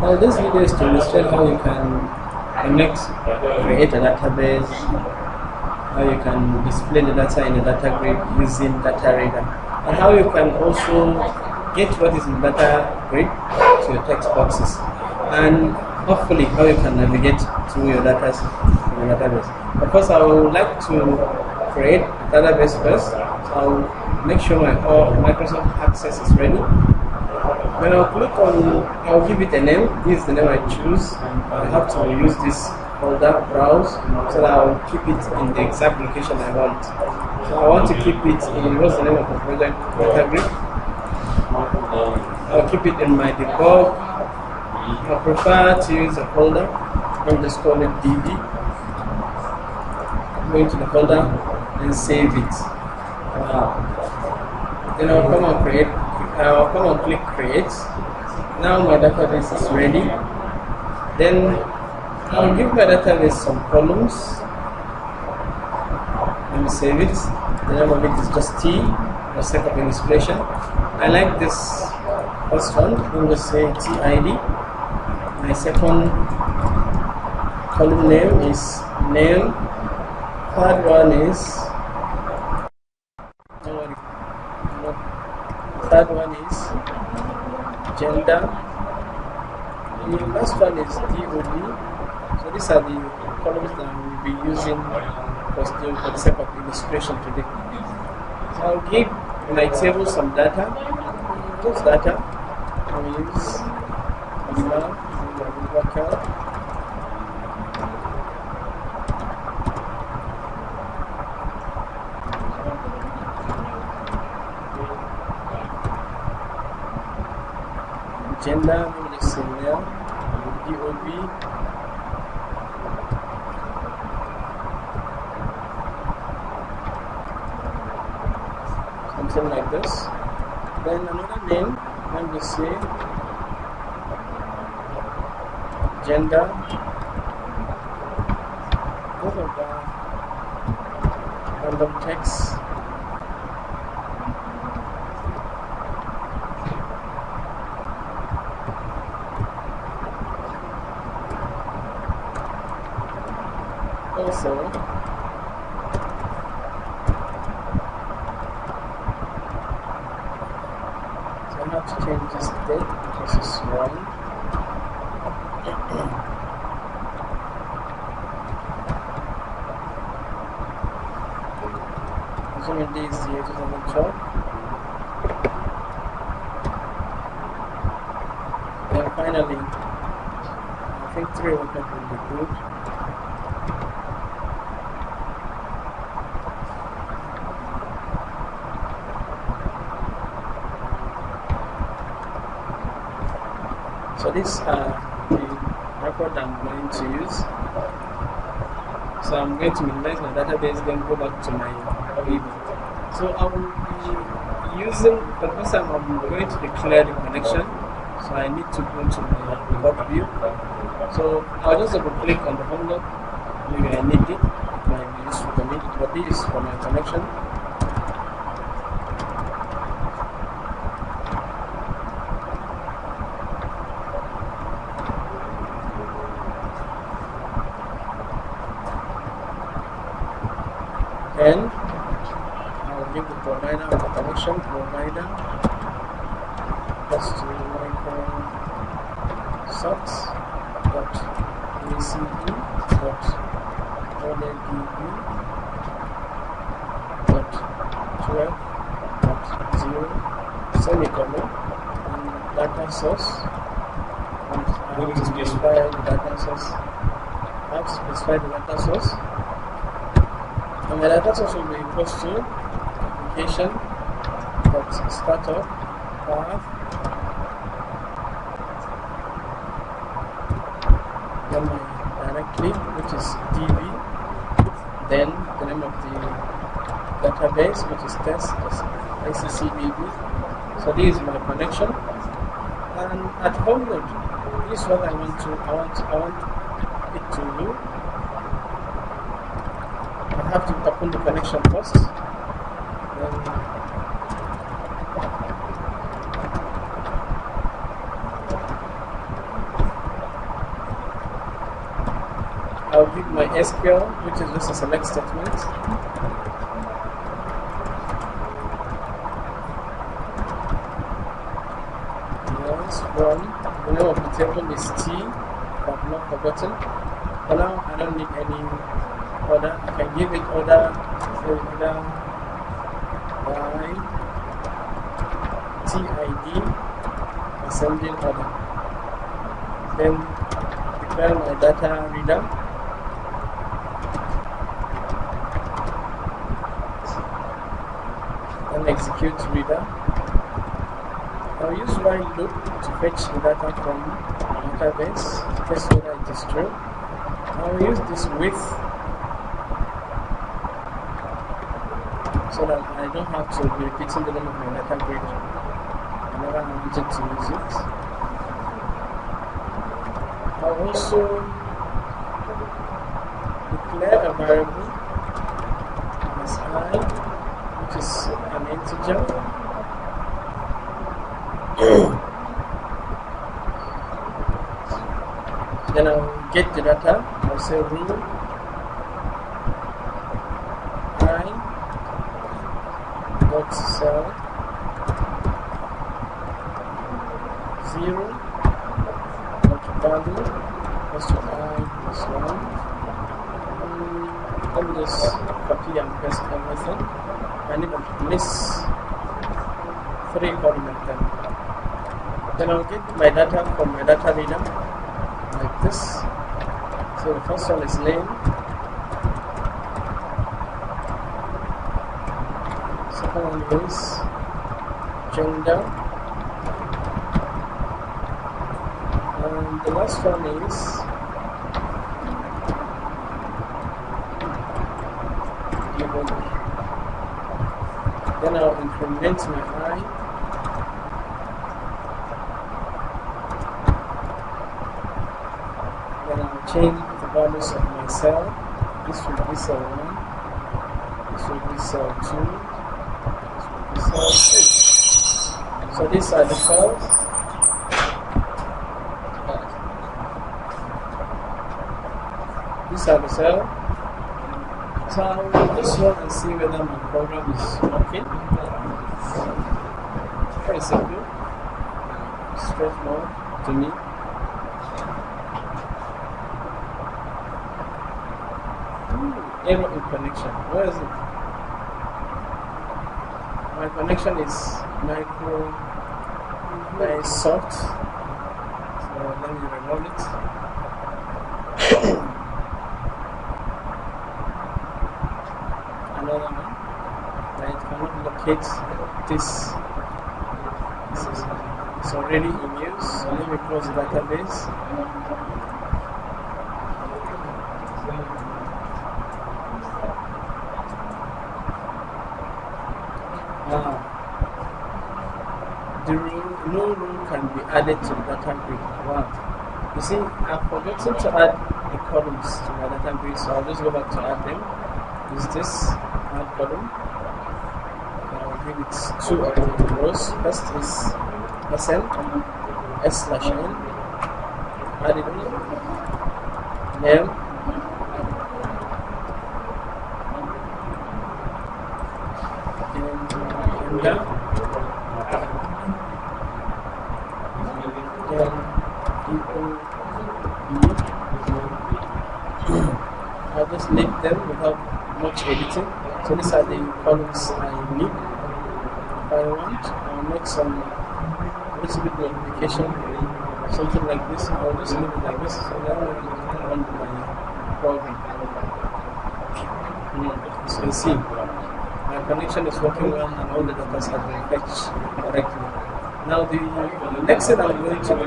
Now this video is to illustrate how you can create a database, how you can display the data in a data grid using data reader, and how you can also get what is in data grid to your text boxes, and hopefully how you can navigate through your database. But first, I would like to create a database first. So I'll make sure my Microsoft Access is ready. When I'll click on, I'll give it a name. This is the name I choose. I have to use this folder browse so that I'll keep it in the exact location I want. So I want to keep it in, what's the name of the project? Datagrid. I'll keep it in my debug. I prefer to use a folder. I'll just call it DB. Go into the folder and save it. Then I'll come and create. I'll come and click create. Now my database is ready. Then I'll give my database some columns. Let me save it. The name of it is just T for sake of illustration. I like this first one. I'm just say TID. My second column name is name. Third one is gender. The last one is DOB. So these are the columns that we will be using for the sake of illustration today. So I'll give my table some data. This data I will use worker. Gender, let me just say male, DOB, something like this. Then another name, let me say gender, both of the random text. Also, so I have to change this date because it's wrong. Assuming this is the year 2012. And finally, I think 3 will be good. So these are the record I'm going to use. So I'm going to minimize my database, then go back to my web. So I will be using, but this time I'm going to declare the connection. So I need to go to my debug view. So I'll just double click on the home log. Maybe I need it. It might be useful for me, but this is for my connection. And I'll give the provider of the connection provider plus to Microsoft.acd.12.0 semicolon and data source. And I have to specify the data source. And the data source will be equals to application.startup path, then my directory, which is DB, then the name of the database, which is test.accdb. So this is my connection. And at home node, this is what I want it to do. I have to open the connection first. Then pick my SQL, which is just a select statement. Yes, from the name of the table is T, if I've not forgotten. For now, I don't need any order. I can give it order, say order by TID, ascending order. Then declare my data reader. And execute reader. I'll use while loop to fetch the data from the database to test whether it is true. I'll use this with so that I don't have to be repeating the name of my data grid whenever I wanted to use it. I'll also declare a variable as I, which is an integer. Then I'll get the data. I'll say rule I dot cell 0 dot value equals to I plus 1. Let me just copy and paste everything. I need to miss 3 column of them. Then I'll get my data from my data reader like this. So the first one is name, second one is gender, and the last one is given. Then I'll increment my I. Change the values of my cell. This will be cell 1, this will be cell 2, this will be cell 3. So these are the cells. These are the cells. So I'll just run and see whether my program is working. Very simple, straightforward to me. Error in connection. Where is it? My connection is Microsoft. So let me remove it. Another one. I cannot locate this. It's already in use. So let me close the database. The no rule can be added to the data grid. Wow. You see, I've forgotten to add the columns to my data grid, so I'll just go back to add them. Use this add column. I'll give it 2 of the rows. First is SN, S/N. Add it in. Name. And I'll just link them without much editing. So these are the columns I need. If I want, I'll make some little bit modification, something like this. I'll just leave it like this, so that I run my program. As you can see, my connection is working well and all the data have been fetched correctly. Now the next thing I'm going to do,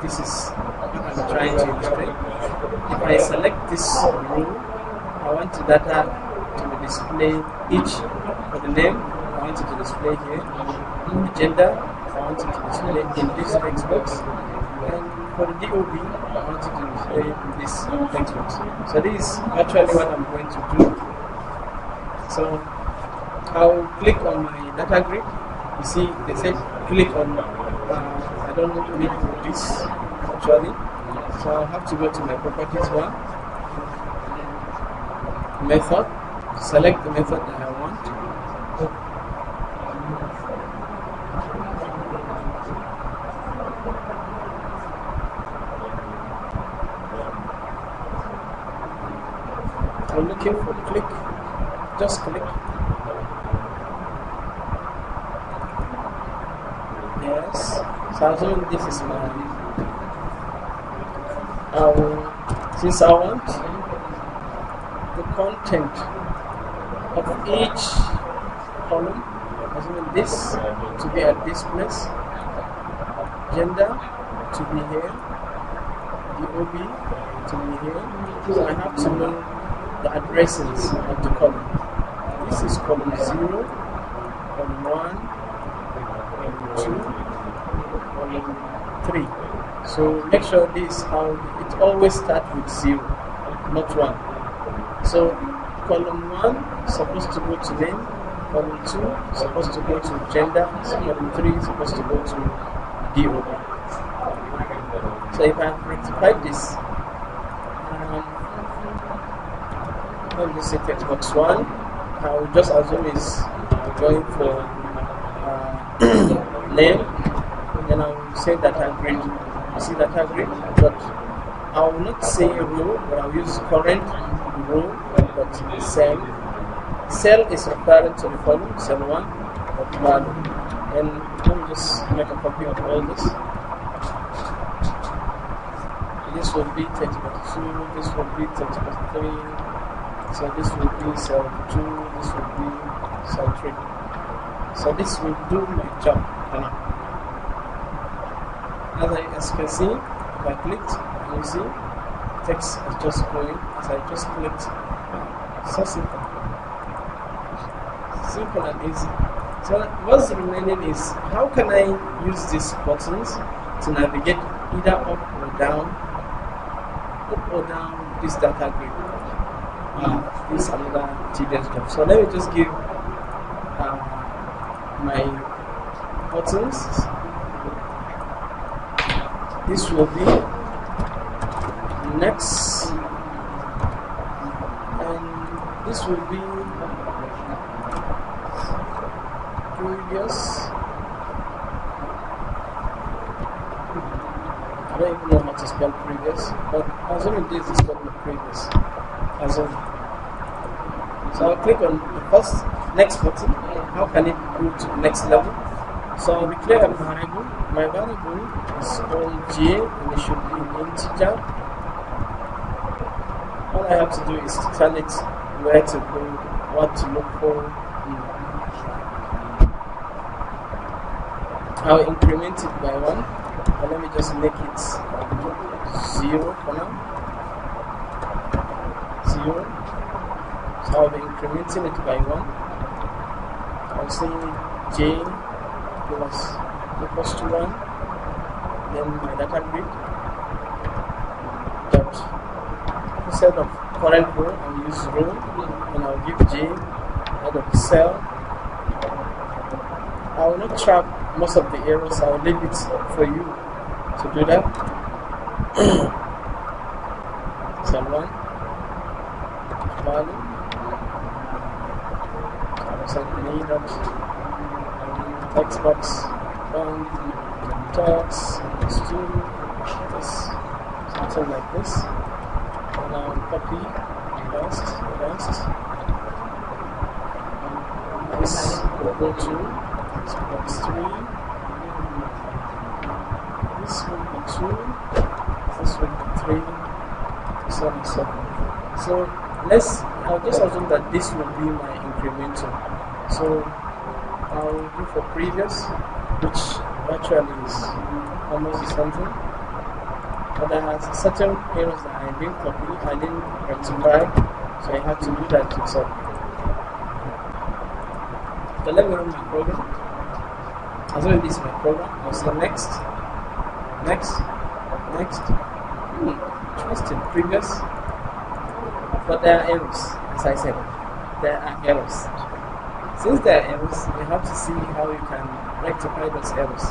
this is what I'm trying to illustrate. If I select this rule, I want the data to be displayed each. For the name, I want it to display here. The gender, I want it to display in this text box. And for the DOB, I want it to display in this text box. So this is actually what I'm going to do. So I'll click on my data grid. You see, they said click on, I don't need this actually. So I'll have to go to my properties one. method, select the method that I want. I'm looking for click, just click. Yes, so assuming this is my, since I want the content of each column, assuming this to be at this place, gender to be here, the OB to be here, so I have to know the addresses of the column. This is column 0, column 1, column 2, column 3. So make sure this is how it always starts with 0, not 1. So column 1 is supposed to go to name, column 2 is supposed to go to gender, so column 3 is supposed to go to DOB. So if I have rectified this, let me just say textbox 1, I will just assume is going for name, then I will say DatagridView. You see DatagridView, but I will not say row, but I will use current row, but cell. Cell is referring to the column, cell 1, but value. And let me just make a copy of all this. This will be textbox 2, this will be textbox 3, so this will be cell 2, this will be cell 3. So this will do my job for now. As you can see, if I clicked, you see, text is just going as I just clicked. So simple. Simple and easy. So what's remaining is, how can I use these buttons to navigate either up or down this DatagridView? This is another tedious job. So let me just give my buttons. This will be next, and this will be previous. I don't even know how to spell previous, but assuming this is called the previous. So I'll click on the first next button. How can it go to the next level? So I'll declare a variable. My variable is called J, and it should be an integer. All I have to do is tell it where to go, what to look for. I'll increment it by 1, and let me just make it 0 for now. 0. So I'll be incrementing it by 1. I'll say J equals to 1. Then my DatagridView dot, instead of current row, I'll use row, and I'll give J out of cell. I will not trap most of the errors. I will leave it for you to do that. Cell 1, value. So I need that textbox 1, text 2, this, something like this. And I'll copy rest. This will go to textbox 3. This will be 2. This will be 3. So on and so on. So I'll just assume that this will be my incremental. So I'll do for previous, which actually is almost the same thing. But there are certain errors that I didn't copy, I didn't rectify, so I had to do that yourself. So let me run my program. Assuming this is my program, I'll say next. Interesting, previous. But there are errors, as I said. There are errors. Since there are errors, you have to see how you can rectify those errors.